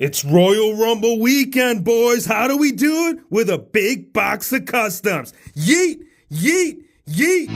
It's Royal Rumble weekend, boys. How do we do it? With a big box of customs. Yeet, yeet, yeet.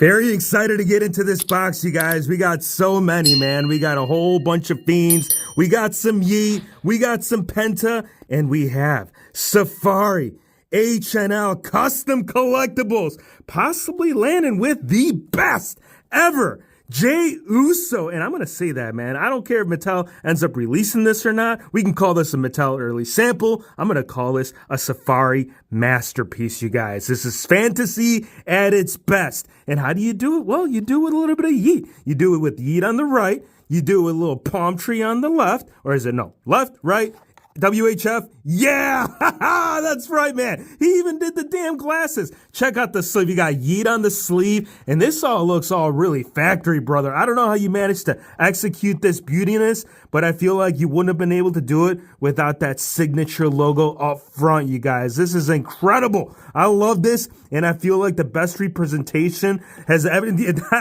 Very excited to get into this box, you guys. We got so many, man. We got a whole bunch of Fiends. We got some Yeet. We got some Penta. And we have Safari HNL Custom Collectibles. Possibly landing with the best ever Jey Uso. And I'm going to say that, man. I don't care if Mattel ends up releasing this or not. We can call this a Mattel early sample. I'm going to call this a Safari masterpiece, you guys. This is fantasy at its best. And how do you do it? Well, you do it with a little bit of Yeet. You do it with Yeet on the right. You do it with a little palm tree on the left. Or is it no? Left, right, WHF? Yeah! That's right, man. He even did the damn glasses. Check out the sleeve. You got Yeet on the sleeve, and this all looks all really factory, brother. I don't know how you managed to execute this beautiness, but I feel like you wouldn't have been able to do it without that signature logo up front, you guys. This is incredible. I love this, and I feel like the best representation has ever...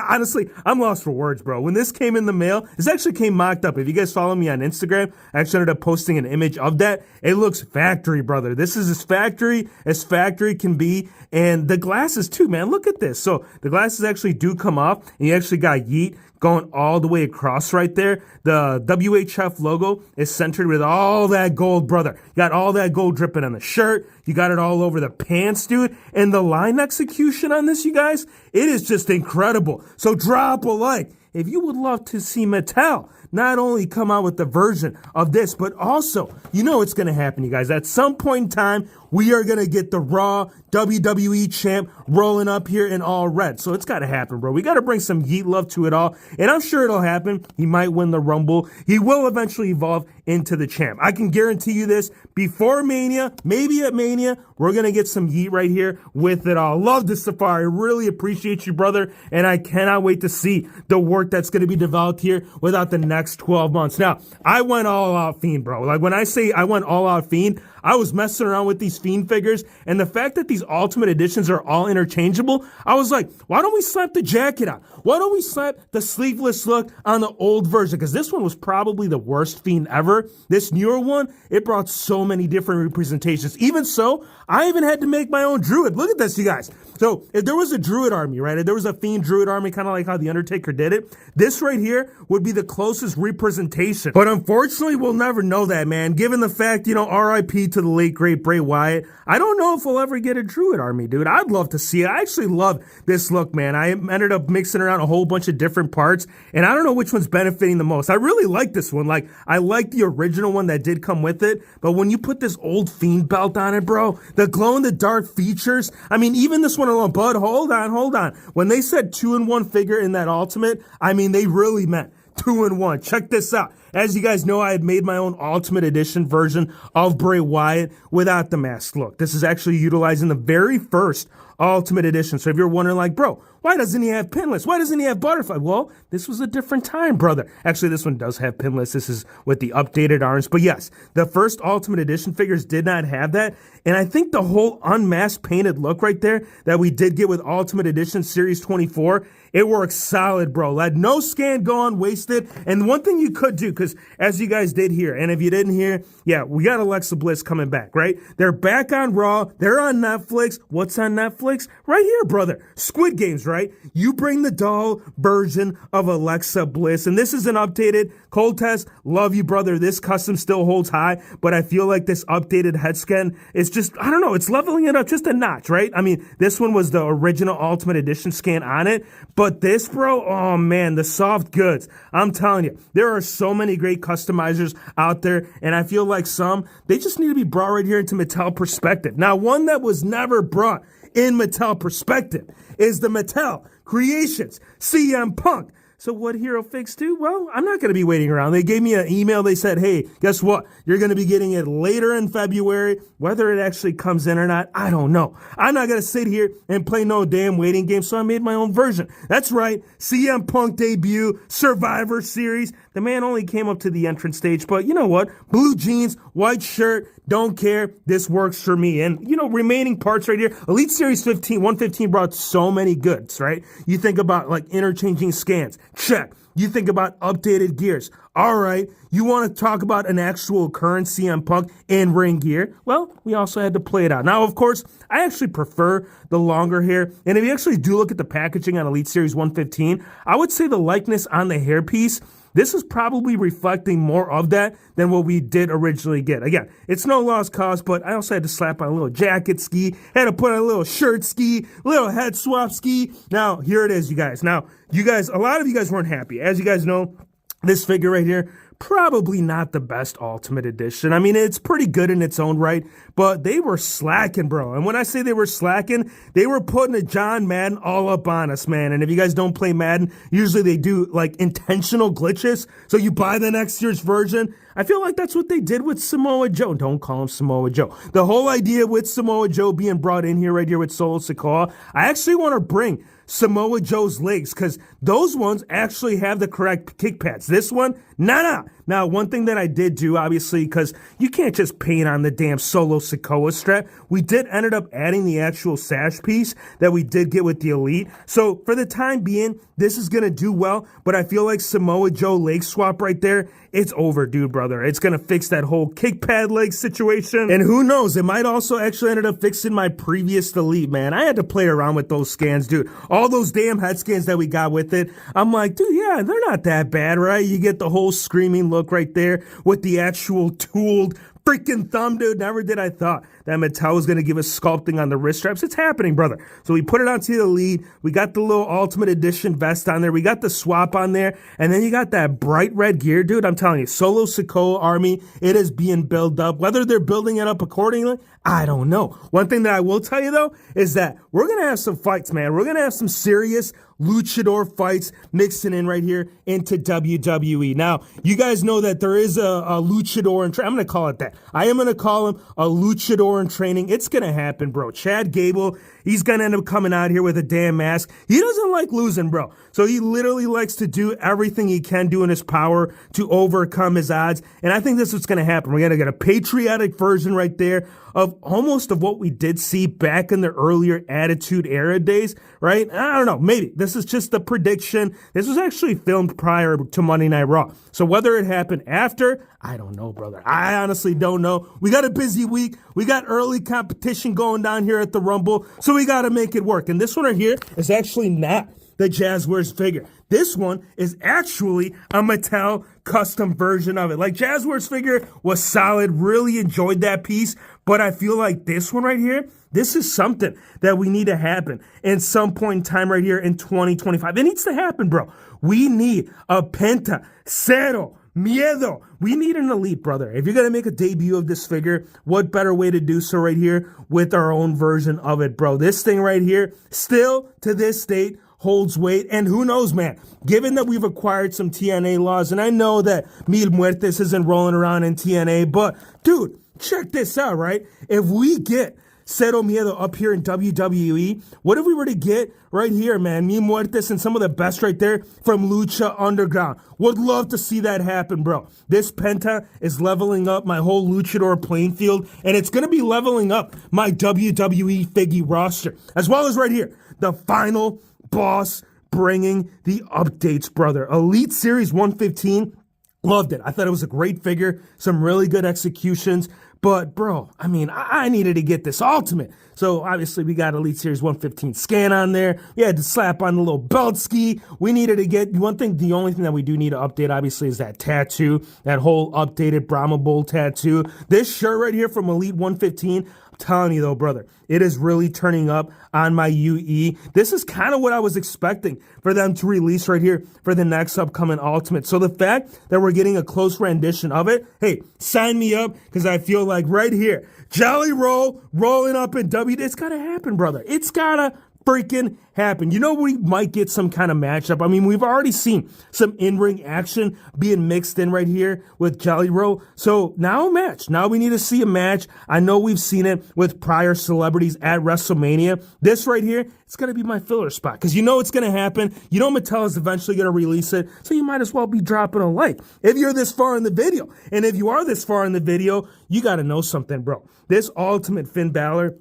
Honestly, I'm lost for words, bro. When this came in the mail, this actually came mocked up. If you guys follow me on Instagram, I actually ended up posting an image of that. It looks factory, brother. This is as factory can be. And the glasses too, man. Look at this. So the glasses actually do come off, and you actually got Yeet going all the way across right there. The WHF logo is centered with all that gold, brother. You got all that gold dripping on the shirt. You got it all over the pants, dude. And the line execution on this, you guys, it is just incredible. So drop a like if you would love to see Mattel not only come out with the version of this, but also, you know what's going to happen, you guys. At some point in time, we are going to get the Raw WWE champ rolling up here in all red. So it's got to happen, bro. We got to bring some Yeet love to it all. And I'm sure it'll happen. He might win the Rumble. He will eventually evolve into the champ. I can guarantee you this. Before Mania, maybe at Mania, we're going to get some Yeet right here with it all. Love the Safari. Really appreciate you, brother. And I cannot wait to see the work that's going to be developed here without the next 12 months. Now, I went all out Fiend, bro. Like when I say I went all out Fiend, I was messing around with these Fiend figures, and the fact that these Ultimate Editions are all interchangeable, I was like, why don't we slap the jacket on? Why don't we slap the sleeveless look on the old version? Because this one was probably the worst Fiend ever. This newer one, it brought so many different representations. Even so, I even had to make my own Druid. Look at this, you guys. So if there was a Druid army, right? If there was a Fiend Druid army, kind of like how The Undertaker did it, this right here would be the closest representation. But unfortunately, we'll never know that, man. Given the fact, you know, RIP to the late, great Bray Wyatt, I don't know if we'll ever get a Druid army, dude. I'd love to see it. I actually love this look, man. I ended up mixing around a whole bunch of different parts, and I don't know which one's benefiting the most. I really like this one. Like, I like the original one that did come with it, but when you put this old Fiend belt on it, bro, the glow-in-the-dark features, I mean, even this one alone, but hold on. When they said 2-in-1 figure in that Ultimate, I mean, they really meant 2-in-1. Check this out. As you guys know, I had made my own Ultimate Edition version of Bray Wyatt without the mask look. This is actually utilizing the very first Ultimate Edition. So if you're wondering, like, bro, why doesn't he have pinless? Why doesn't he have butterfly? Well, this was a different time, brother. Actually, this one does have pinless. This is with the updated arms. But yes, the first Ultimate Edition figures did not have that. And I think the whole unmasked painted look right there that we did get with Ultimate Edition Series 24, it works solid, bro. Let no scan go unwasted. And one thing you could do, because as you guys did hear, and if you didn't hear, yeah, we got Alexa Bliss coming back, right? They're back on Raw. They're on Netflix. What's on Netflix? Right here, brother. Squid Games, right? You bring the doll version of Alexa Bliss. And this is an updated cold test. Love you, brother. This custom still holds high, but I feel like this updated head scan is just, I don't know, it's leveling it up just a notch, right? I mean, this one was the original Ultimate Edition scan on it, but this, bro, oh man, the soft goods. I'm telling you, there are so many great customizers out there, and I feel like some, they just need to be brought right here into Mattel Perspective. Now, one that was never brought in Mattel Perspective is the Mattel Creations CM Punk. So what Hero Fix do? Well, I'm not going to be waiting around. They gave me an email. They said, hey, guess what? You're going to be getting it later in February. Whether it actually comes in or not, I don't know. I'm not going to sit here and play no damn waiting game, so I made my own version. That's right. CM Punk debut, Survivor Series. The man only came up to the entrance stage, but you know what? Blue jeans, white shirt, don't care. This works for me. And, remaining parts right here, Elite Series 115 brought so many goods, right? You think about like interchanging scans, check. You think about updated gears. All right, you want to talk about an actual current CM Punk in ring gear? Well, we also had to play it out. Now, of course, I actually prefer the longer hair. And if you actually do look at the packaging on Elite Series 115, I would say the likeness on the hairpiece, this is probably reflecting more of that than what we did originally get. Again, it's no lost cause, but I also had to slap on a little jacket ski, had to put on a little shirt ski, little head swap ski. Now, here it is, you guys. Now, a lot of you guys weren't happy. As you guys know, this figure right here, probably not the best Ultimate Edition. I mean, it's pretty good in its own right, but they were slacking, bro. And when I say they were slacking, they were putting a John Madden all up on us, man. And if you guys don't play Madden, usually they do like intentional glitches. So you buy the next year's version. I feel like that's what they did with Samoa Joe. Don't call him Samoa Joe. The whole idea with Samoa Joe being brought in here right here with Solo Sikoa, I actually want to bring Samoa Joe's legs because those ones actually have the correct kick pads. This one, nah. Now, one thing that I did do, obviously, because you can't just paint on the damn Solo Sikoa strap, we did ended up adding the actual sash piece that we did get with the Elite. So for the time being, this is going to do well, but I feel like Samoa Joe leg swap right there, it's overdue, brother. It's going to fix that whole kick pad leg situation. And who knows, it might also actually ended up fixing my previous Elite, man. I had to play around with those scans, dude. All those damn head scans that we got with it, I'm like, dude, yeah, they're not that bad, right? You get the whole screaming look right there with the actual tooled freaking thumb, dude. Never did I thought that Mattel was going to give us sculpting on the wrist straps. It's happening, brother. So we put it onto the Elite. We got the little Ultimate Edition vest on there. We got the swap on there. And then you got that bright red gear, dude. I'm telling you, Solo Sikoa Army, it is being built up. Whether they're building it up accordingly, I don't know. One thing that I will tell you, though, is that we're going to have some fights, man. We're going to have some serious luchador fights mixing in right here into WWE. Now, you guys know that there is a luchador, and I'm going to call it that. I am going to call him a luchador in training. It's going to happen, bro. Chad Gable, he's going to end up coming out here with a damn mask. He doesn't like losing, bro. So he literally likes to do everything he can do in his power to overcome his odds. And I think this is what's going to happen. We're going to get a patriotic version right there of almost of what we did see back in the earlier Attitude Era days, right? I don't know, maybe. This is just a prediction. This was actually filmed prior to Monday Night Raw. So whether it happened after, I don't know, brother. I honestly don't know. We got a busy week. We got early competition going down here at the Rumble, so we got to make it work. And this one right here is actually not the Jazzwares figure. This one is actually a Mattel custom version of it. Like, Jazzwares figure was solid, really enjoyed that piece, but I feel like this one right here, this is something that we need to happen in some point in time right here in 2025. It needs to happen, bro. We need a Penta, Cero, Miedo. We need an Elite, brother. If you're going to make a debut of this figure, what better way to do so right here with our own version of it, bro? This thing right here, still to this date, holds weight. And who knows, man, given that we've acquired some TNA laws, and I know that Mil Muertes isn't rolling around in TNA, but dude, check this out, right? If we get Cero Miedo up here in WWE, what if we were to get right here, man, Mil Muertes and some of the best right there from Lucha Underground? Would love to see that happen, bro. This Penta is leveling up my whole luchador playing field, and it's going to be leveling up my WWE Figgy roster, as well as right here, the final boss bringing the updates, brother. Elite Series 115, loved it. I thought it was a great figure, some really good executions. But, bro, I mean, I needed to get this Ultimate. So, obviously, we got Elite Series 115 scan on there. We had to slap on the little belt ski. We needed to get one thing. The only thing that we do need to update, obviously, is that tattoo, that whole updated Brahma Bull tattoo. This shirt right here from Elite 115, I'm telling you, though, brother, it is really turning up on my UE. This is kind of what I was expecting for them to release right here for the next upcoming Ultimate. So the fact that we're getting a close rendition of it, hey, sign me up, because I feel like right here, Jolly Roll rolling up in W. It's got to happen, brother. It's got to freaking happen. You know, we might get some kind of matchup. I mean, we've already seen some in-ring action being mixed in right here with Jelly Roll. So now a match. Now we need to see a match. I know we've seen it with prior celebrities at WrestleMania. This right here, it's going to be my filler spot because you know it's going to happen. You know Mattel is eventually going to release it. So you might as well be dropping a like if you're this far in the video. And if you are this far in the video, you got to know something, bro. This Ultimate Finn Balor,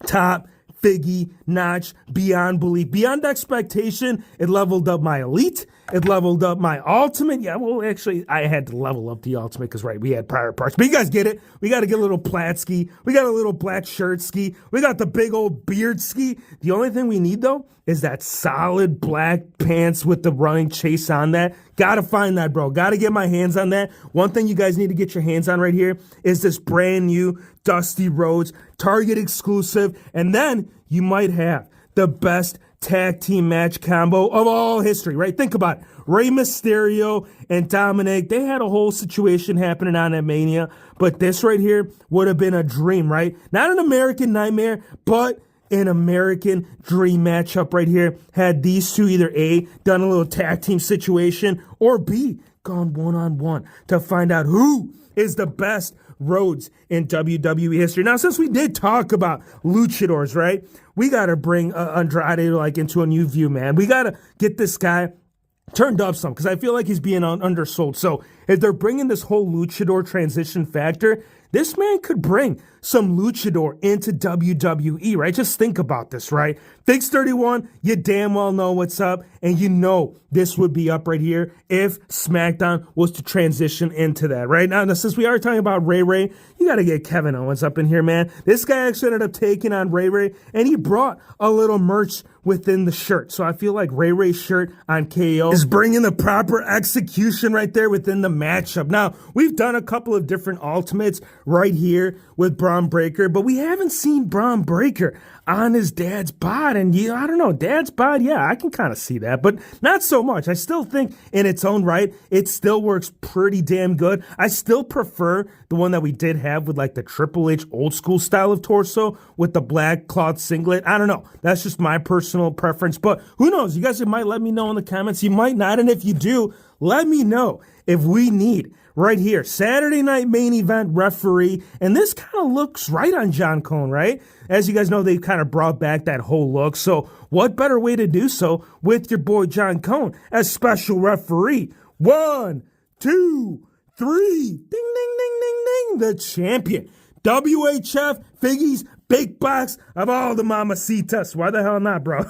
top Figgy notch, beyond belief, beyond expectation. It leveled up my Elite. It leveled up my Ultimate. Yeah, well, actually, I had to level up the Ultimate because, right, we had prior parts. But you guys get it. We got to get a little plaid ski. We got a little black shirt ski. We got the big old beard ski. The only thing we need, though, is that solid black pants with the running chase on that. Gotta find that, bro. Gotta get my hands on that. One thing you guys need to get your hands on right here is this brand new Dusty Rhodes Target exclusive. And then you might have the best tag team match combo of all history, right? Think about it. Rey Mysterio and Dominic, they had a whole situation happening on at Mania, but this right here would have been a dream, right? Not an American nightmare, but an American dream matchup right here. Had these two either A, done a little tag team situation, or B, gone one-on-one to find out who is the best Rhodes in WWE history. Now, since we did talk about luchadors, right, we got to bring Andrade like into a new view, man. We got to get this guy turned up some because I feel like he's being undersold. So if they're bringing this whole luchador transition factor, this man could bring some luchador into WWE, right? Just think about this, right? Fix 31, you damn well know what's up, and you know this would be up right here if SmackDown was to transition into that, right? Now, since we are talking about Ray Ray, you got to get Kevin Owens up in here, man. This guy actually ended up taking on Ray Ray, and he brought a little merch within the shirt. So I feel like Ray Ray's shirt on KO is bringing the proper execution right there within the matchup. Now, we've done a couple of different Ultimates right here with Braun Breaker, but we haven't seen Braun Breaker on his dad's bod. And I don't know, dad's bod, yeah, I can kind of see that, but not so much. I still think in its own right, it still works pretty damn good. I still prefer the one that we did have with like the Triple H old school style of torso with the black cloth singlet. I don't know. That's just my personal preference, but who knows? You guys might let me know in the comments. You might not. And if you do, let me know if we need right here Saturday night main event referee. And this kind of looks right on John Cone, right? As you guys know, they kind of brought back that whole look. So what better way to do so with your boy John Cone as special referee? 1, 2, 3. Ding, ding, ding, ding, ding. The champion. WHF Figgy's Big Box of all the mamacitas. Why the hell not, bro?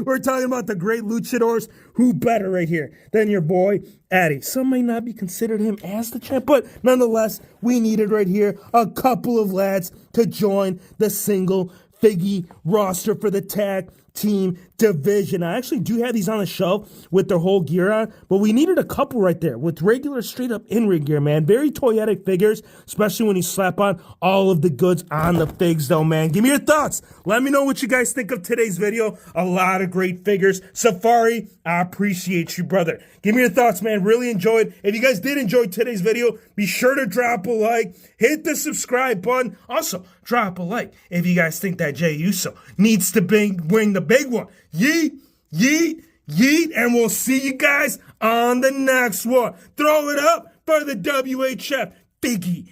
We're talking about the great luchadors. Who better right here than your boy Eddie? Some may not be considered him as the champ, but nonetheless, we needed right here a couple of lads to join the single Figgy roster for the tag team division. I actually do have these on the shelf with their whole gear on, but we needed a couple right there with regular straight up in-ring gear, man. Very toyetic figures, especially when you slap on all of the goods on the figs though, man. Give me your thoughts. Let me know what you guys think of today's video. A lot of great figures. Safari, I appreciate you, brother. Give me your thoughts, man. Really enjoyed. If you guys did enjoy today's video, be sure to drop a like, hit the subscribe button. Also, drop a like if you guys think that Jey Uso needs to bring the big one. Yeet, yeet, yeet, and we'll see you guys on the next one. Throw it up for the WHF Figgy